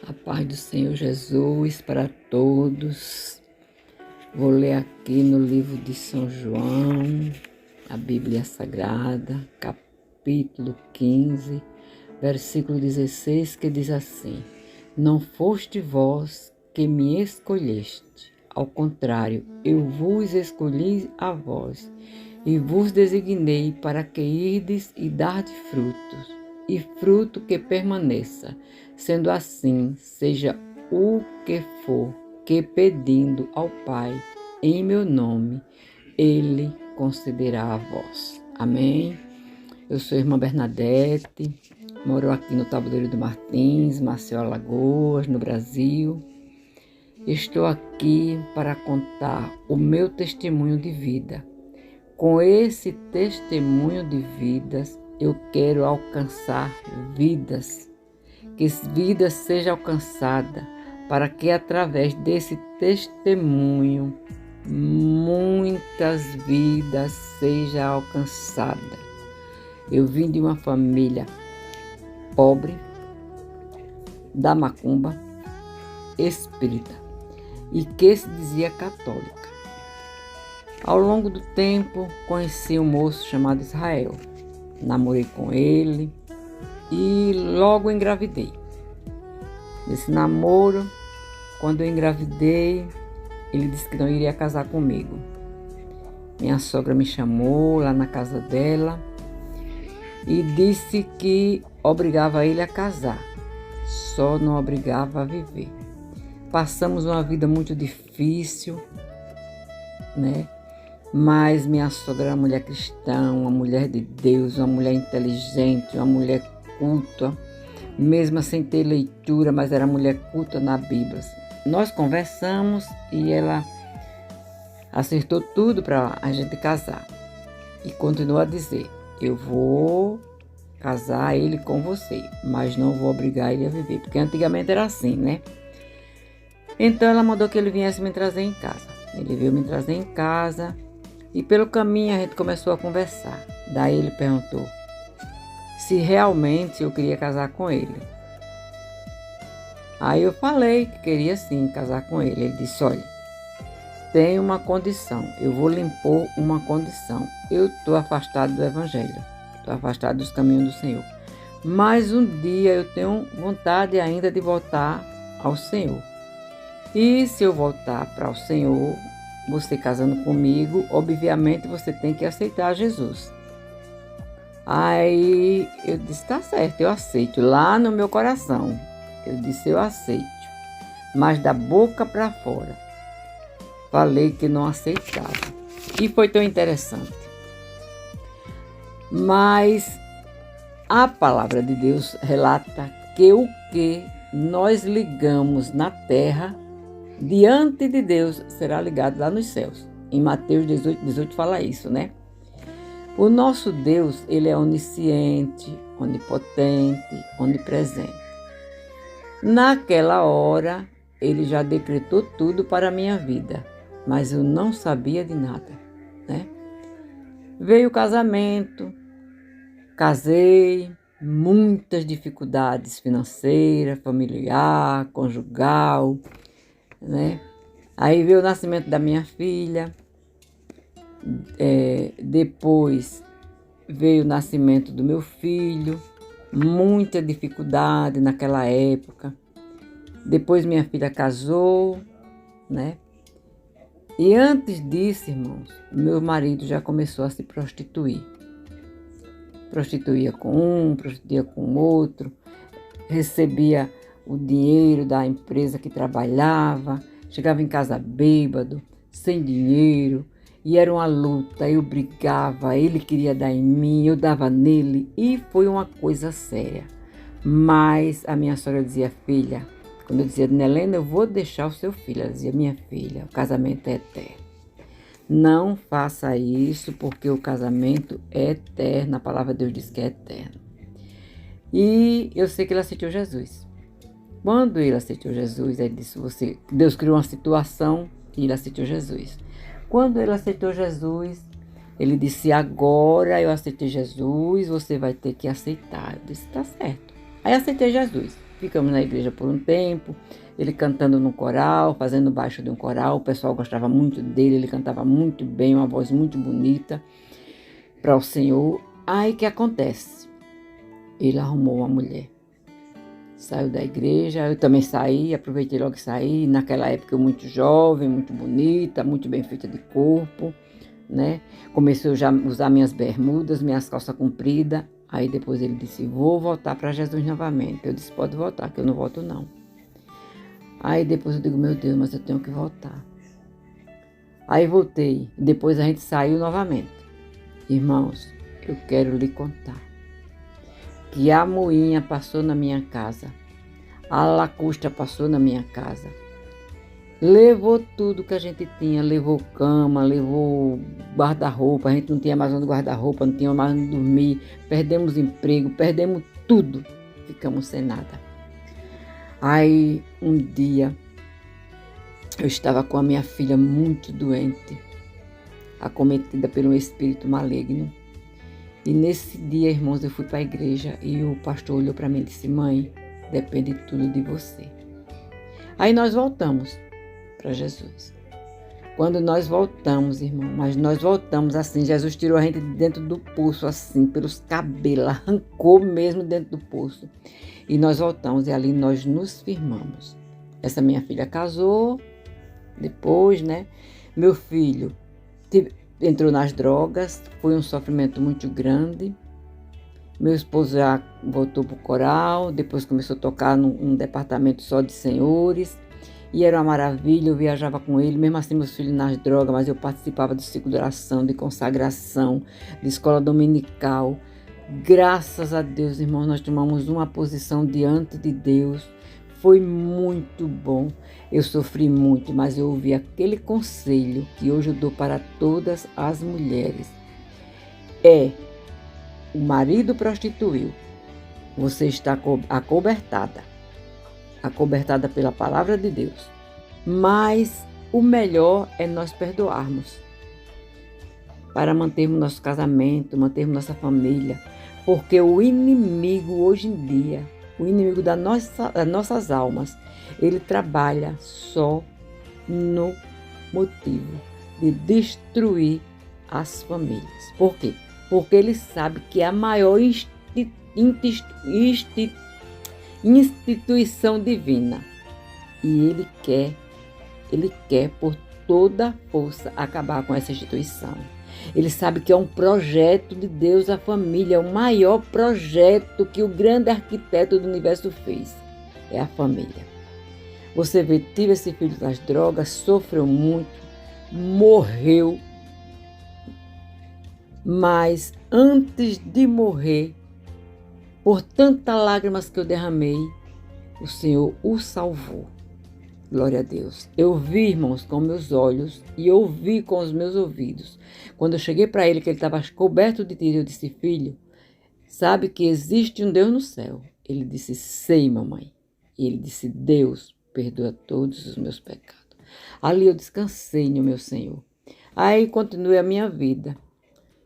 A paz do Senhor Jesus para todos. Vou ler aqui no livro de São João, a Bíblia Sagrada, capítulo 15, versículo 16, que diz assim: Não foste vós que me escolheste, ao contrário, eu vos escolhi a vós, e vos designei para que irdes e dardes frutos, e fruto que permaneça. Sendo assim, seja o que for que pedindo ao Pai em meu nome, Ele concederá a vós. Amém? Eu sou a irmã Bernadette, moro aqui no Tabuleiro do Martins, Maceió, Alagoas, no Brasil. Estou aqui para contar o meu testemunho de vida. Com esse testemunho de vidas, eu quero alcançar vidas. Que vidas seja alcançada, para que através desse testemunho muitas vidas sejam alcançadas. Eu vim de uma família pobre, da macumba, espírita, e que se dizia católica. Ao longo do tempo, conheci um moço chamado Israel. Namorei com ele e logo engravidei. Nesse namoro, quando eu engravidei, ele disse que não iria casar comigo. Minha sogra me chamou lá na casa dela e disse que obrigava ele a casar, só não obrigava a viver. Passamos uma vida muito difícil, né? Mas minha sogra era uma mulher cristã, uma mulher de Deus, uma mulher inteligente, uma mulher culta, mesmo sem ter leitura, mas era mulher culta na Bíblia. Nós conversamos e ela acertou tudo para a gente casar. E continuou a dizer: eu vou casar ele com você, mas não vou obrigar ele a viver, porque antigamente era assim, né? Então ela mandou que ele viesse me trazer em casa. Ele veio me trazer em casa e pelo caminho a gente começou a conversar. Daí ele perguntou se realmente eu queria casar com ele. Aí eu falei que queria sim casar com ele. Ele disse: olha, tem uma condição, eu vou lhe impor uma condição. Eu estou afastado do Evangelho, estou afastado dos caminhos do Senhor. Mas um dia eu tenho vontade ainda de voltar ao Senhor. E se eu voltar para o Senhor, você casando comigo, obviamente você tem que aceitar Jesus. Aí eu disse: tá certo, eu aceito. Lá no meu coração, eu disse: eu aceito. Mas da boca para fora, falei que não aceitava. E foi tão interessante. Mas a palavra de Deus relata que o que nós ligamos na terra, diante de Deus, será ligado lá nos céus. Em Mateus 18 fala isso, né? O nosso Deus, ele é onisciente, onipotente, onipresente. Naquela hora, ele já decretou tudo para a minha vida, mas eu não sabia de nada, né? Veio o casamento, casei, muitas dificuldades financeiras, familiar, conjugal, né? Aí veio o nascimento da minha filha. Depois veio o nascimento do meu filho, muita dificuldade naquela época. Depois minha filha casou, né? E antes disso, irmãos, meu marido já começou a se prostituir. Prostituía com um, prostituía com outro, recebia o dinheiro da empresa que trabalhava, chegava em casa bêbado, sem dinheiro. E era uma luta, eu brigava, ele queria dar em mim, eu dava nele, e foi uma coisa séria. Mas a minha sogra dizia: filha, quando eu dizia: Dona Helena, eu vou deixar o seu filho, ela dizia: minha filha, o casamento é eterno. Não faça isso, porque o casamento é eterno, a palavra de Deus diz que é eterno. E eu sei que ele aceitou Jesus. Quando ele aceitou Jesus, ele disse: Deus criou uma situação e ele aceitou Jesus. Quando ele aceitou Jesus, ele disse: agora eu aceitei Jesus, você vai ter que aceitar. Eu disse: tá certo. Aí aceitei Jesus. ficamos na igreja por um tempo, ele cantando no coral, fazendo baixo de um coral, o pessoal gostava muito dele, ele cantava muito bem, uma voz muito bonita para o Senhor. Aí o que acontece? Ele arrumou uma mulher. Saiu da igreja, eu também saí, aproveitei logo que saí. Naquela época eu muito jovem, muito bonita, muito bem feita de corpo, né? Comecei já a usar minhas bermudas, minhas calças compridas. Aí depois ele disse, vou voltar para Jesus novamente. Eu disse, pode voltar, que eu não volto não. Aí depois eu digo, meu Deus, mas eu tenho que voltar. Aí voltei, depois a gente saiu novamente. Irmãos, eu quero lhe contar que a moinha passou na minha casa, a lacusta passou na minha casa, levou tudo que a gente tinha, levou cama, levou guarda-roupa, a gente não tinha mais onde guarda-roupa, não tinha mais onde dormir, perdemos emprego, perdemos tudo, ficamos sem nada. Aí um dia eu estava com a minha filha muito doente, acometida por um espírito maligno. E nesse dia, irmãos, eu fui para a igreja e o pastor olhou para mim e disse, mãe, depende tudo de você. Aí nós voltamos para Jesus. Quando nós voltamos, irmão, mas nós voltamos assim, Jesus tirou a gente de dentro do poço, assim, pelos cabelos, arrancou mesmo dentro do poço. E nós voltamos e ali nós nos firmamos. Essa minha filha casou, depois, né? Meu filho entrou nas drogas, foi um sofrimento muito grande. Meu esposo já voltou para o coral, depois começou a tocar num departamento só de senhores, e era uma maravilha, eu viajava com ele, mesmo assim meus filhos nas drogas, mas eu participava de ciclo de oração, de consagração, de escola dominical. Graças a Deus, irmãos, nós tomamos uma posição diante de Deus, foi muito bom. Eu sofri muito, mas eu ouvi aquele conselho que hoje eu dou para todas as mulheres. O marido prostituiu, você está acobertada pela palavra de Deus. Mas o melhor é nós perdoarmos, para mantermos nosso casamento, mantermos nossa família, porque o inimigo hoje em dia, o inimigo das nossas almas, ele trabalha só no motivo de destruir as famílias. Por quê? Porque ele sabe que é a maior instituição divina. E ele quer por toda força acabar com essa instituição. Ele sabe que é um projeto de Deus a família, é o maior projeto que o grande arquiteto do universo fez. É a família. Você vê, tive esse filho das drogas, sofreu muito, morreu. Mas antes de morrer, por tantas lágrimas que eu derramei, o Senhor o salvou. Glória a Deus. Eu vi, irmãos, com meus olhos e ouvi com os meus ouvidos. Quando eu cheguei para ele, que ele estava coberto de tiro, eu disse, filho, sabe que existe um Deus no céu? Ele disse, sei, mamãe. E ele disse, Deus perdoa todos os meus pecados. Ali eu descansei no meu Senhor. Aí continuei a minha vida.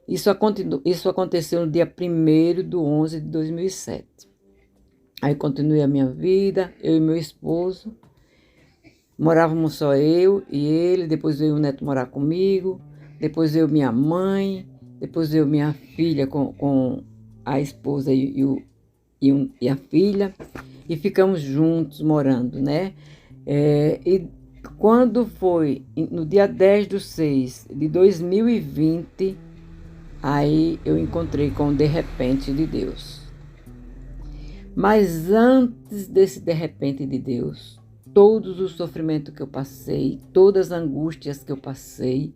Isso aconteceu no dia 1º de 11 de 2007. Aí continuei a minha vida, eu e meu esposo. Morávamos só eu e ele, depois veio o neto morar comigo, depois veio minha mãe, depois veio minha filha com a esposa e a filha, e ficamos juntos morando, né? E quando foi no dia 10/6/2020, aí eu encontrei com o de repente de Deus. Mas antes desse de repente de Deus, todos os sofrimentos que eu passei, todas as angústias que eu passei,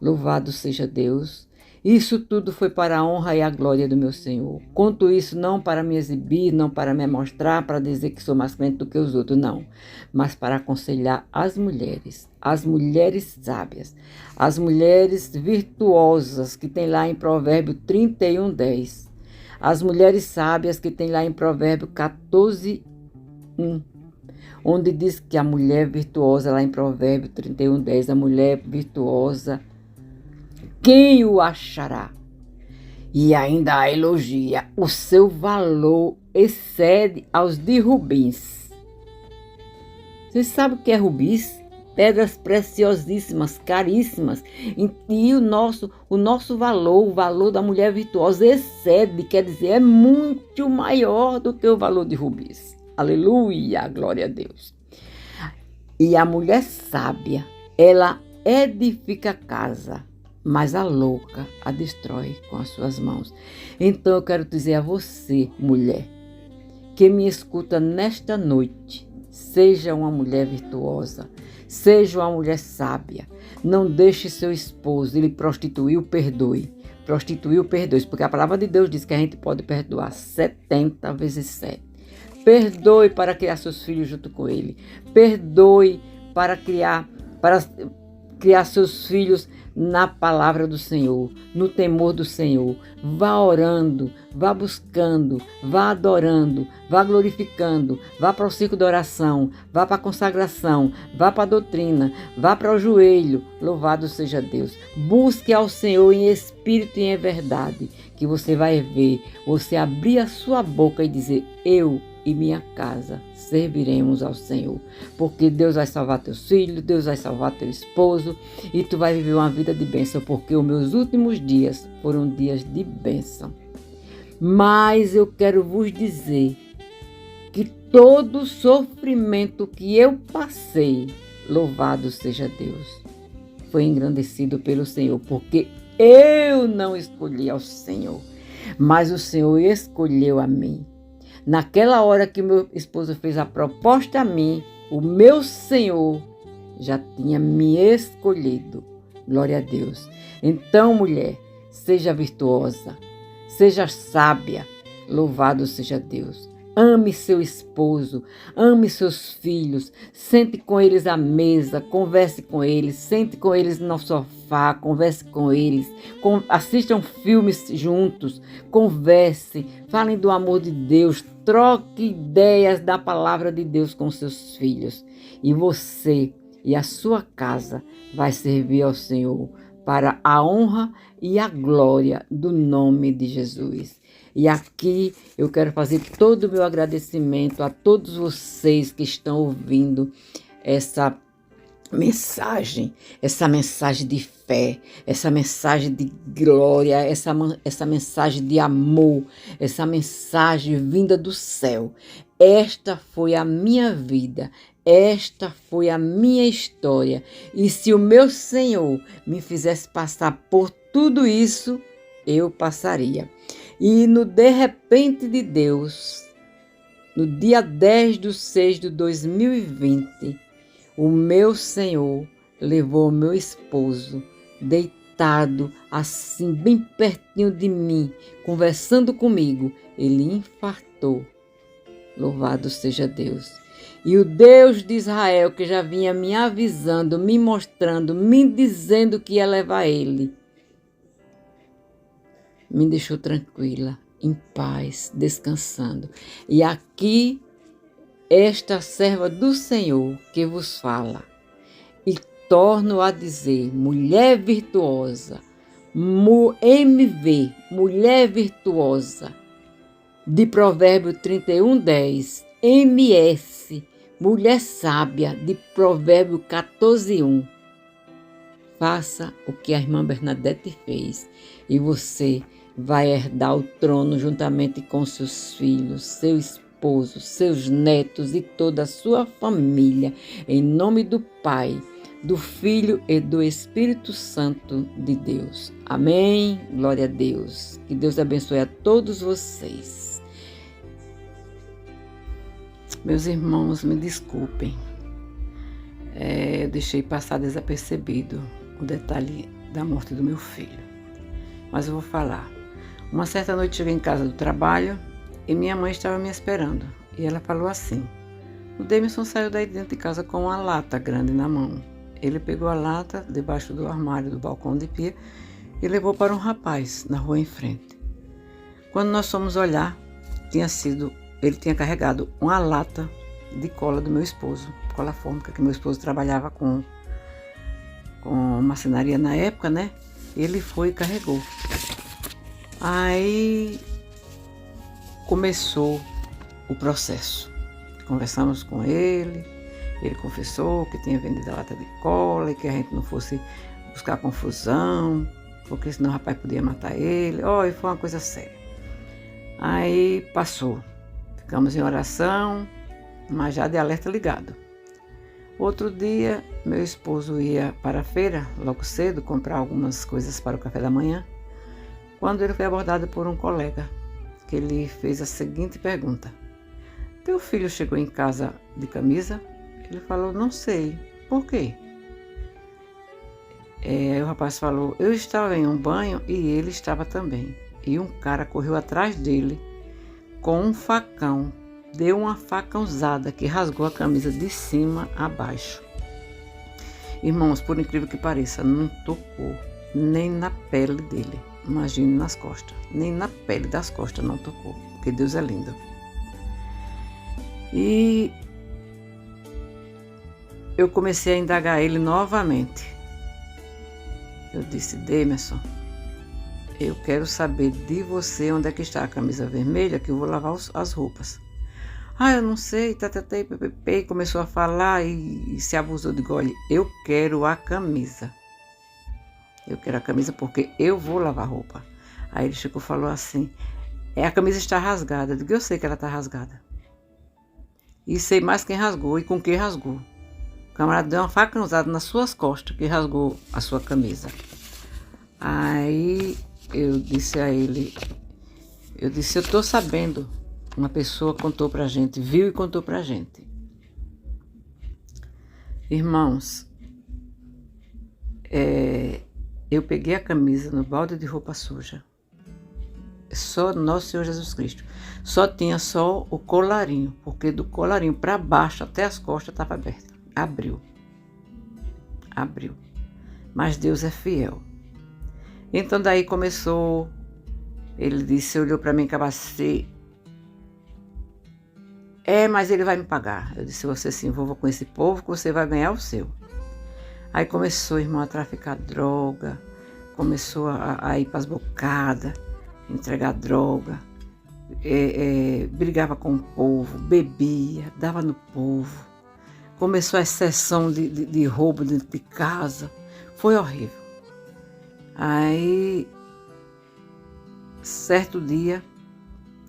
louvado seja Deus, isso tudo foi para a honra e a glória do meu Senhor. Conto isso não para me exibir, não para me mostrar, para dizer que sou mais crente do que os outros, não. Mas para aconselhar as mulheres sábias, as mulheres virtuosas que tem lá em Provérbio 31:10. As mulheres sábias que tem lá em Provérbio 14:1. Onde diz que a mulher virtuosa, lá em Provérbio 31:10, a mulher virtuosa, quem o achará? E ainda a elogia. O seu valor excede aos de rubins. Vocês sabem o que é rubis? Pedras preciosíssimas, caríssimas. E o nosso valor, o valor da mulher virtuosa excede, quer dizer, é muito maior do que o valor de rubis. Aleluia, glória a Deus. E a mulher sábia, ela edifica a casa, mas a louca a destrói com as suas mãos. Então eu quero dizer a você, mulher, que me escuta nesta noite, seja uma mulher virtuosa, seja uma mulher sábia. Não deixe seu esposo, ele prostituiu, perdoe. Prostituiu, perdoe. Porque a palavra de Deus diz que a gente pode perdoar 70 vezes 7. Perdoe para criar seus filhos junto com ele. Perdoe para criar seus filhos na palavra do Senhor, no temor do Senhor. Vá orando, vá buscando, vá adorando, vá glorificando, vá para o círculo de oração, vá para a consagração, vá para a doutrina, vá para o joelho. Louvado seja Deus. Busque ao Senhor em espírito e em verdade, que você vai ver, você abrir a sua boca e dizer: eu e minha casa serviremos ao Senhor, porque Deus vai salvar teus filhos, Deus vai salvar teu esposo, e tu vai viver uma vida de bênção, porque os meus últimos dias foram dias de bênção. Mas eu quero vos dizer que todo sofrimento que eu passei, louvado seja Deus, foi engrandecido pelo Senhor, porque eu não escolhi ao Senhor, mas o Senhor escolheu a mim. Naquela hora que meu esposo fez a proposta a mim, o meu Senhor já tinha me escolhido. Glória a Deus. Então, mulher, seja virtuosa, seja sábia, louvado seja Deus. Ame seu esposo, ame seus filhos, sente com eles à mesa, converse com eles, sente com eles no sofá, converse com eles, assistam filmes juntos, converse, falem do amor de Deus, troque ideias da palavra de Deus com seus filhos. E você e a sua casa vai servir ao Senhor para a honra e a glória do nome de Jesus. E aqui eu quero fazer todo o meu agradecimento a todos vocês que estão ouvindo essa mensagem de fé, essa mensagem de glória, essa mensagem de amor, essa mensagem vinda do céu. Esta foi a minha vida, esta foi a minha história. E se o meu Senhor me fizesse passar por tudo isso, eu passaria. E no de repente de Deus, no dia 10/6/2020, o meu Senhor levou o meu esposo deitado assim, bem pertinho de mim, conversando comigo. Ele infartou. Louvado seja Deus. E o Deus de Israel, que já vinha me avisando, me mostrando, me dizendo que ia levar ele, me deixou tranquila, em paz, descansando. E aqui, esta serva do Senhor que vos fala, e torno a dizer, mulher virtuosa, MV, mulher virtuosa, de Provérbio 31:10, MS, mulher sábia, de Provérbio 14:1. Faça o que a irmã Bernadette fez, e você vai herdar o trono juntamente com seus filhos, seu esposo, seus netos e toda a sua família, em nome do Pai, do Filho e do Espírito Santo de Deus. Amém? Glória a Deus. Que Deus abençoe a todos vocês. Meus irmãos, me desculpem. Eu deixei passar desapercebido o detalhe da morte do meu filho. Mas eu vou falar. Uma certa noite cheguei em casa do trabalho e minha mãe estava me esperando. E ela falou assim: o Demerson saiu daí dentro de casa com uma lata grande na mão. Ele pegou a lata debaixo do armário do balcão de pia e levou para um rapaz na rua em frente. Quando nós fomos olhar, ele tinha carregado uma lata de cola do meu esposo, cola fórmica, que meu esposo trabalhava com marcenaria na época, né? Ele foi e carregou. Aí começou o processo. Conversamos com ele confessou que tinha vendido a lata de cola e que a gente não fosse buscar confusão, porque senão o rapaz podia matar ele. E foi uma coisa séria. Aí passou, ficamos em oração, mas já de alerta ligado. Outro dia, meu esposo ia para a feira, logo cedo, comprar algumas coisas para o café da manhã, quando ele foi abordado por um colega, que lhe fez a seguinte pergunta: teu filho chegou em casa de camisa? Ele falou: não sei. Por quê? O rapaz falou: eu estava em um banho e ele estava também. E um cara correu atrás dele com um facão, deu uma facãozada que rasgou a camisa de cima a baixo. Irmãos, por incrível que pareça, não tocou nem na pele dele. Imagine nas costas. Nem na pele das costas não tocou, porque Deus é lindo. E eu comecei a indagar ele novamente. Eu disse: Demerson, eu quero saber de você onde é que está a camisa vermelha, que eu vou lavar as roupas. Eu não sei, e começou a falar e se abusou de gole. Eu quero a camisa. Eu quero a camisa porque eu vou lavar roupa. Aí ele chegou e falou assim: a camisa está rasgada. Eu digo: eu sei que ela está rasgada. E sei mais quem rasgou e com que rasgou. O camarada deu uma facãozada nas suas costas que rasgou a sua camisa. Aí eu disse a ele, eu estou sabendo. Uma pessoa contou pra gente, viu e contou pra gente. Irmãos, eu peguei a camisa no balde de roupa suja. Só nosso Senhor Jesus Cristo. Tinha só o colarinho, porque do colarinho para baixo até as costas estava aberta. Abriu. Mas Deus é fiel. Então daí começou, ele disse, olhou para mim e cabacei. Mas ele vai me pagar. Eu disse: você se envolva com esse povo que você vai ganhar o seu. Aí começou, irmão, a traficar droga, começou a ir para as bocadas, entregar droga, brigava com o povo, bebia, dava no povo. Começou a exceção de roubo dentro de casa. Foi horrível. Aí, certo dia,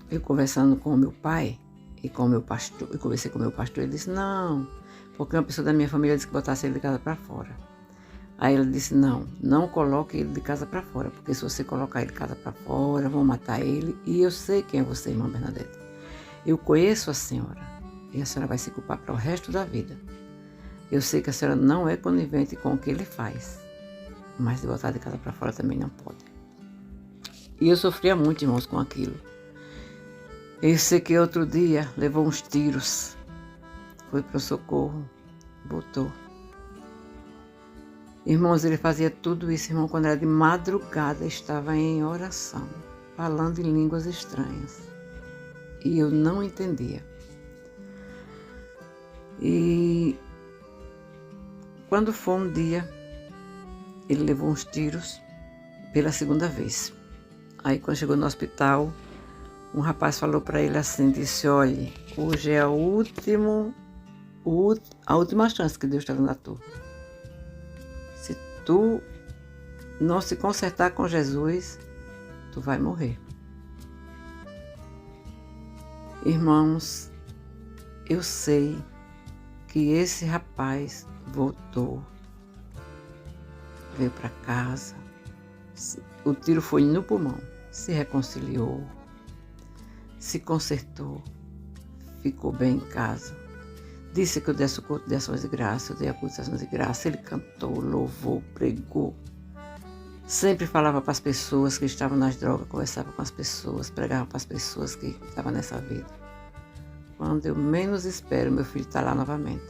eu conversando com o meu pai e com o meu pastor, eu conversei com o meu pastor, ele disse: não, porque uma pessoa da minha família disse que botasse ele de casa para fora. Aí ele disse: não coloque ele de casa para fora, porque se você colocar ele de casa para fora, vão matar ele. E eu sei quem é você, irmã Bernadette. Eu conheço a senhora e a senhora vai se culpar para o resto da vida. Eu sei que a senhora não é conivente com o que ele faz, mas de botar de casa para fora também não pode. E eu sofria muito, irmãos, com aquilo. Eu sei que outro dia levou uns tiros, foi para o socorro, botou. Irmãos, ele fazia tudo isso, irmão, quando era de madrugada, estava em oração, falando em línguas estranhas. E eu não entendia. E quando foi um dia, ele levou uns tiros pela segunda vez. Aí quando chegou no hospital, um rapaz falou para ele assim, disse: olhe, hoje é a última chance que Deus está dando a tu. Se tu não se consertar com Jesus, tu vai morrer. Irmãos, eu sei que esse rapaz voltou, veio para casa, o tiro foi no pulmão, se reconciliou, se consertou, ficou bem em casa. Disse que eu desse o culto de ações de graça, eu dei a culto de ações de graça. Ele cantou, louvou, pregou. Sempre falava para as pessoas que estavam nas drogas, conversava com as pessoas, pregava para as pessoas que estavam nessa vida. Quando eu menos espero, meu filho está lá novamente.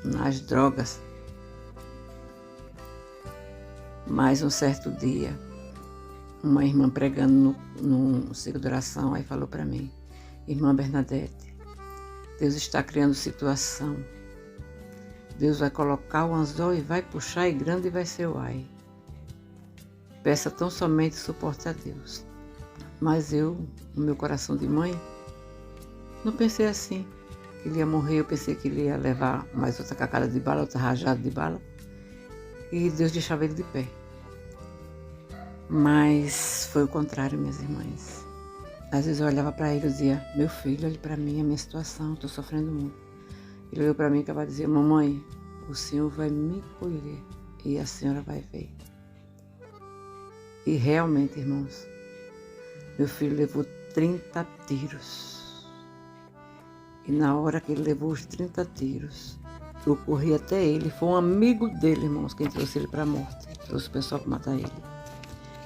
Nas drogas. Mais um certo dia, uma irmã pregando num ciclo de oração, aí falou para mim: irmã Bernadette, Deus está criando situação. Deus vai colocar o anzol e vai puxar, e grande vai ser o ai. peça tão somente suporte a Deus. Mas eu, no meu coração de mãe, não pensei assim, que ele ia morrer. Eu pensei que ele ia levar mais outra cacada de bala, outra rajada de bala, e Deus deixava ele de pé. Mas foi o contrário, minhas irmãs. Às vezes eu olhava para ele e dizia: meu filho, olhe para mim, a minha situação, estou sofrendo muito. Ele olhou para mim e acabava de dizer: mamãe, o Senhor vai me colher e a senhora vai ver. E realmente, irmãos, meu filho levou 30 tiros. E na hora que ele levou os 30 tiros, eu corri até ele. Foi um amigo dele, irmãos, quem trouxe ele para a morte. Trouxe o pessoal para matar ele.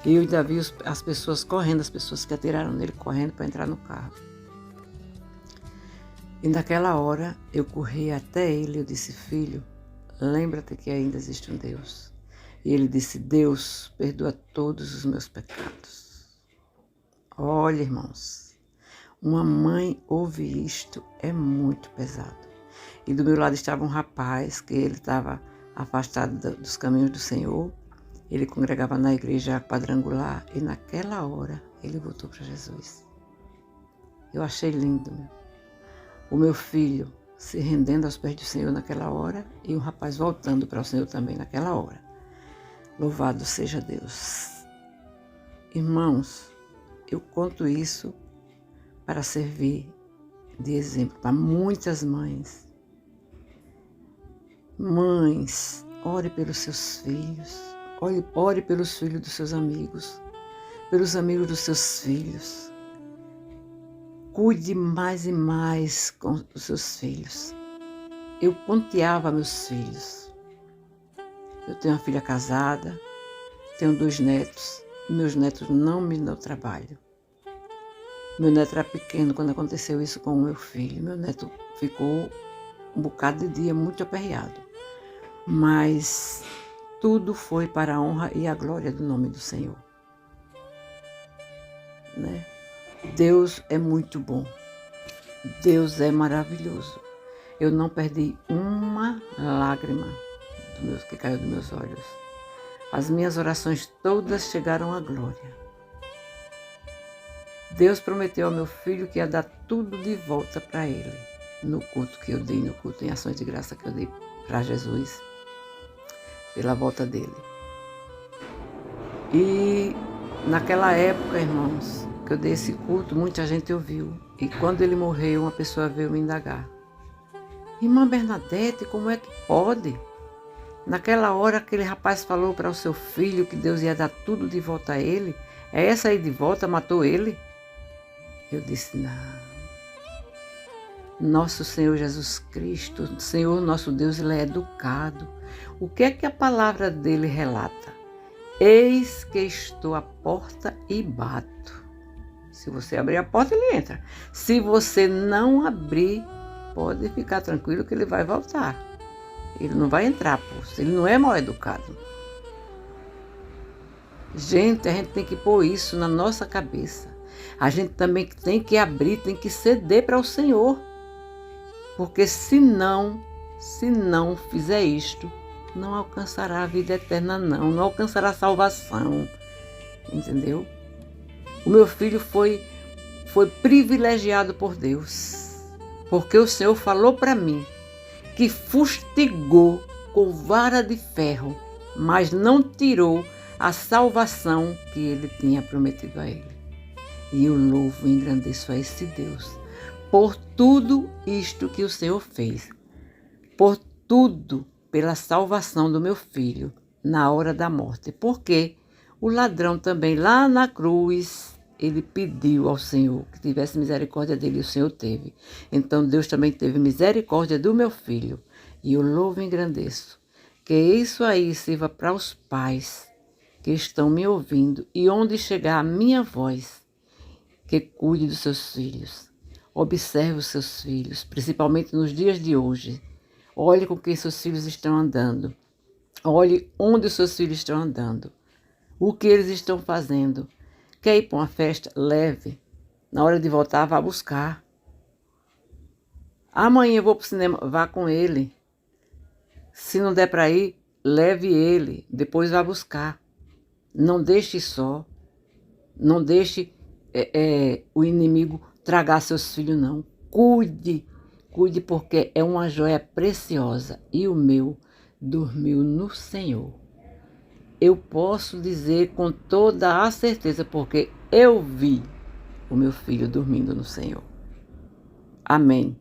E eu ainda vi as pessoas correndo, as pessoas que atiraram nele correndo para entrar no carro. E naquela hora eu corri até ele. Eu disse: filho, lembra-te que ainda existe um Deus. E ele disse: Deus, perdoa todos os meus pecados. Olha, irmãos, uma mãe ouvir isto é muito pesado. E do meu lado estava um rapaz que ele estava afastado dos caminhos do Senhor. Ele congregava na igreja quadrangular e naquela hora ele voltou para Jesus. Eu achei lindo, o meu filho se rendendo aos pés do Senhor naquela hora e o rapaz voltando para o Senhor também naquela hora. Louvado seja Deus. Irmãos, eu conto isso para servir de exemplo para muitas mães. Mães, ore pelos seus filhos. Ore pelos filhos dos seus amigos, pelos amigos dos seus filhos. Cuide mais e mais com os seus filhos. Eu ponteava meus filhos. Eu tenho uma filha casada, tenho 2 netos. Meus netos não me dão trabalho. Meu neto era pequeno quando aconteceu isso com o meu filho. Meu neto ficou um bocado de dia muito aperreado. Mas tudo foi para a honra e a glória do nome do Senhor. Né? Deus é muito bom. Deus é maravilhoso. Eu não perdi uma lágrima que caiu dos meus olhos. As minhas orações todas chegaram à glória. Deus prometeu ao meu filho que ia dar tudo de volta para ele. No culto que eu dei, no culto em ações de graça que eu dei para Jesus, pela volta dele. E naquela época, irmãos, que eu dei esse culto, muita gente ouviu. E quando ele morreu, uma pessoa veio me indagar: irmã Bernadette, como é que pode? Naquela hora, aquele rapaz falou para o seu filho que Deus ia dar tudo de volta a ele. É essa aí de volta matou ele? Eu disse: não. Nosso Senhor Jesus Cristo, Senhor nosso Deus, Ele é educado. O que é que a palavra dele relata? Eis que estou à porta e bato. Se você abrir a porta, ele entra. Se você não abrir, pode ficar tranquilo que ele vai voltar. Ele não vai entrar, posto. Ele não é mal educado. Gente, a gente tem que pôr isso na nossa cabeça. A gente também tem que abrir, tem que ceder para o Senhor. Porque se não fizer isto, não alcançará a vida eterna, não alcançará a salvação. Entendeu? O meu filho foi privilegiado por Deus. Porque o Senhor falou para mim que fustigou com vara de ferro, mas não tirou a salvação que ele tinha prometido a ele. E eu louvo e engrandeço a esse Deus por tudo isto que o Senhor fez, por tudo, pela salvação do meu filho na hora da morte. Porque o ladrão também lá na cruz, ele pediu ao Senhor que tivesse misericórdia dele e o Senhor teve. Então Deus também teve misericórdia do meu filho. E eu louvo e engrandeço. Que isso aí sirva para os pais que estão me ouvindo e onde chegar a minha voz, que cuide dos seus filhos. Observe os seus filhos, principalmente nos dias de hoje. Olhe com quem seus filhos estão andando. Olhe onde os seus filhos estão andando. O que eles estão fazendo. Quer ir para uma festa? Leve. Na hora de voltar, vá buscar. Amanhã eu vou para o cinema, vá com ele. Se não der para ir, leve ele. Depois vá buscar. Não deixe só. Não deixe o inimigo tragar seus filhos, não. Cuide, cuide, porque é uma joia preciosa. E o meu dormiu no Senhor. Eu posso dizer com toda a certeza, porque eu vi o meu filho dormindo no Senhor. Amém.